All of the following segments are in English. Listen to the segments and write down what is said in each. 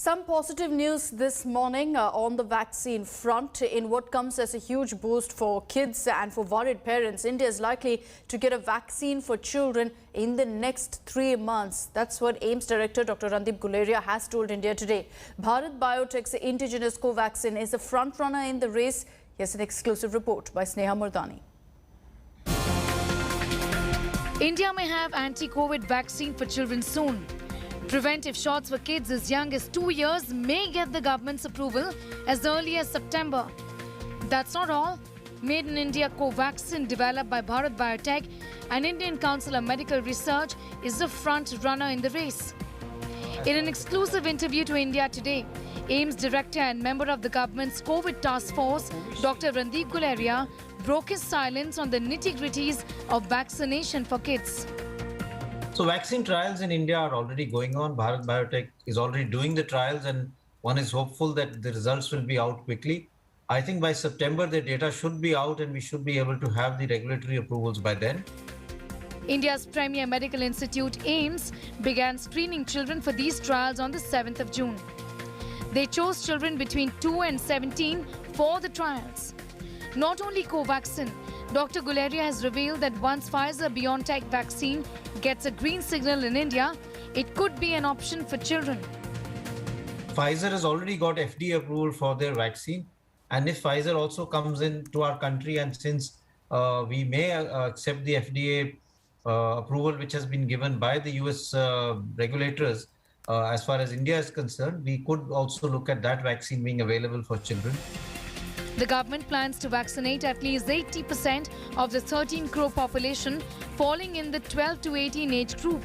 Some positive news this morning on the vaccine front. In what comes as a huge boost for kids and for worried parents, India is likely to get a vaccine for children in the next 3 months. That's what AIIMS Director Dr. Randeep Guleria has told India today. Bharat Biotech's indigenous Covaxin is a front-runner in the race. Here's an exclusive report by Sneha Murdani. India may have anti-COVID vaccine for children soon. Preventive shots for kids as young as 2 years may get the government's approval as early as September. That's not all. Made in India Covaxin, developed by Bharat Biotech and Indian Council of Medical Research, is the front runner in the race. In an exclusive interview to India Today, AIIMS Director and member of the government's COVID task force, Dr. Randeep Guleria, broke his silence on the nitty-gritties of vaccination for kids. So vaccine trials in India are already going on. Bharat Biotech is already doing the trials, and one is hopeful that the results will be out quickly. I think by September, the data should be out and we should be able to have the regulatory approvals by then. India's premier medical institute, AIIMS, began screening children for these trials on the 7th of June. They chose children between 2 and 17 for the trials. Not only Covaxin, Dr. Guleria has revealed that once Pfizer-BioNTech vaccine gets a green signal in India, it could be an option for children. Pfizer has already got FDA approval for their vaccine. And if Pfizer also comes into our country, and since we may accept the FDA approval which has been given by the US regulators, as far as India is concerned, we could also look at that vaccine being available for children. The government plans to vaccinate at least 80% of the 13 crore population falling in the 12 to 18 age group.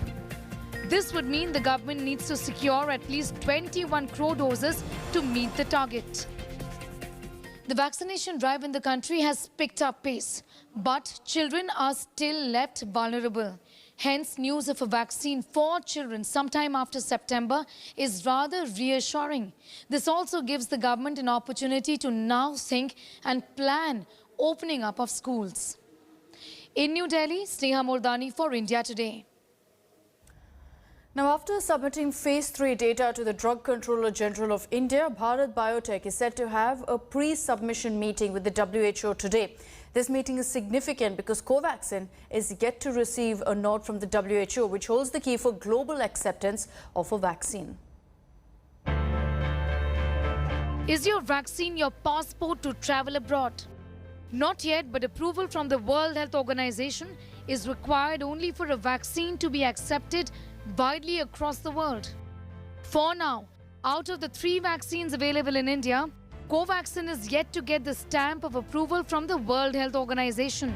This would mean the government needs to secure at least 21 crore doses to meet the target. The vaccination drive in the country has picked up pace, but children are still left vulnerable. Hence, news of a vaccine for children sometime after September is rather reassuring. This also gives the government an opportunity to now think and plan opening up of schools. In New Delhi, Sneha Murdani for India Today. Now, after submitting Phase 3 data to the Drug Controller General of India, Bharat Biotech is set to have a pre-submission meeting with the WHO today. This meeting is significant because Covaxin is yet to receive a nod from the WHO, which holds the key for global acceptance of a vaccine. Is your vaccine your passport to travel abroad? Not yet, but approval from the World Health Organization is required only for a vaccine to be accepted widely across the world. For now, out of the 3 vaccines available in India, Covaxin is yet to get the stamp of approval from the World Health Organization.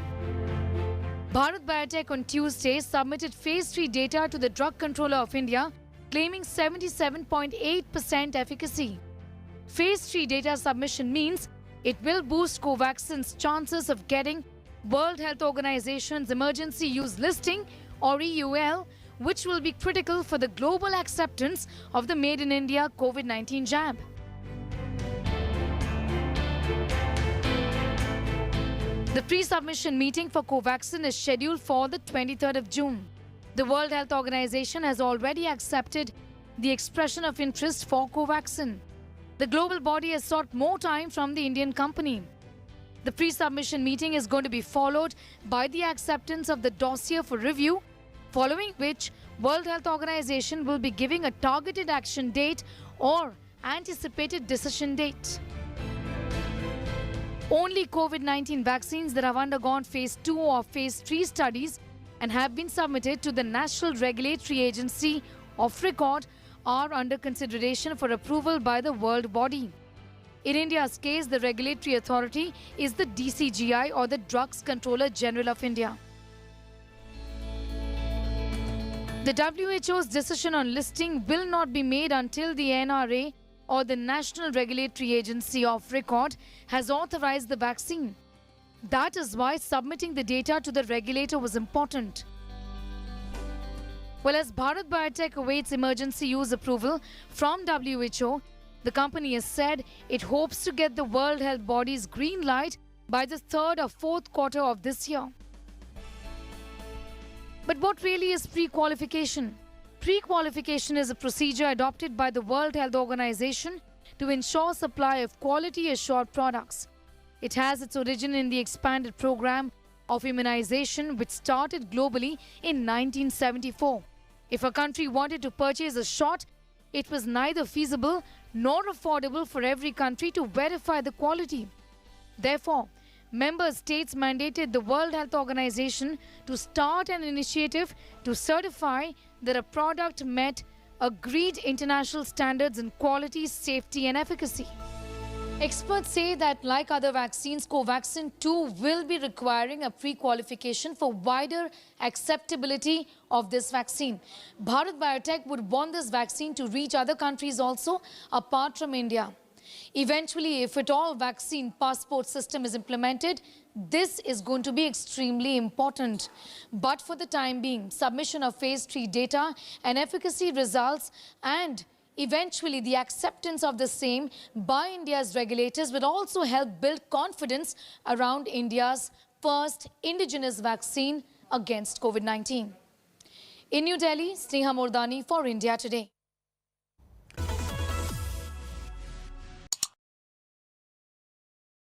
Bharat Biotech on Tuesday submitted Phase 3 data to the Drug Controller of India, claiming 77.8% efficacy. Phase 3 data submission means it will boost Covaxin's chances of getting World Health Organization's Emergency Use Listing, or EUL, which will be critical for the global acceptance of the Made in India COVID-19 jab. The pre-submission meeting for Covaxin is scheduled for the 23rd of June. The World Health Organization has already accepted the expression of interest for Covaxin. The global body has sought more time from the Indian company. The pre-submission meeting is going to be followed by the acceptance of the dossier for review, following which World Health Organization will be giving a targeted action date or anticipated decision date. Only COVID-19 vaccines that have undergone Phase 2 or Phase 3 studies and have been submitted to the National Regulatory Agency of record are under consideration for approval by the world body. In India's case, the regulatory authority is the DCGI, or the Drugs Controller General of India. The WHO's decision on listing will not be made until the NRA, or the National Regulatory Agency of record, has authorized the vaccine. That is why submitting the data to the regulator was important. Well, as Bharat Biotech awaits emergency use approval from WHO, the company has said it hopes to get the World Health Body's green light by the 3rd or 4th quarter of this year. But what really is pre-qualification? Pre-qualification is a procedure adopted by the World Health Organization to ensure supply of quality assured products. It has its origin in the expanded program of immunization which started globally in 1974. If a country wanted to purchase a shot, it was neither feasible nor affordable for every country to verify the quality. Therefore, member states mandated the World Health Organization to start an initiative to certify that a product met agreed international standards in quality, safety and efficacy. Experts say that like other vaccines, Covaxin too will be requiring a pre-qualification for wider acceptability of this vaccine. Bharat Biotech would want this vaccine to reach other countries also apart from India. Eventually, if at all vaccine passport system is implemented, this is going to be extremely important. But for the time being, submission of phase 3 data and efficacy results and eventually the acceptance of the same by India's regulators will also help build confidence around India's first indigenous vaccine against COVID-19. In New Delhi, Sneha Mordani for India Today.